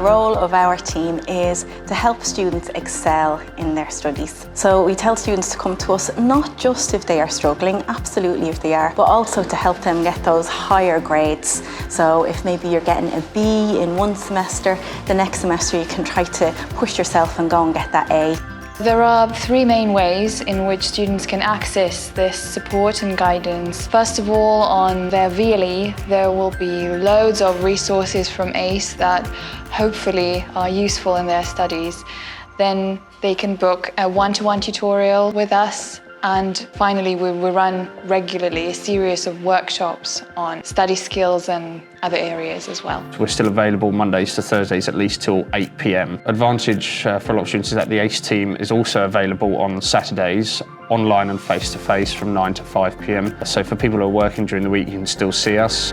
role of our team is to help students excel in their studies. So we tell students to come to us not just if they are struggling, absolutely if they are, but also to help them get those higher grades. So if maybe you're getting a B in one semester, the next semester you can try to push yourself and go and get that A. There are three main ways in which students can access this support and guidance. First of all, on their VLE, there will be loads of resources from ACE that hopefully are useful in their studies. Then they can book a one-to-one tutorial with us. And finally, we run regularly a series of workshops on study skills and other areas as well. We're still available Mondays to Thursdays at least till 8 p.m. Advantage for a lot of students is that the ACE team is also available on Saturdays, online and face-to-face from 9 to 5 p.m. So for people who are working during the week, you can still see us.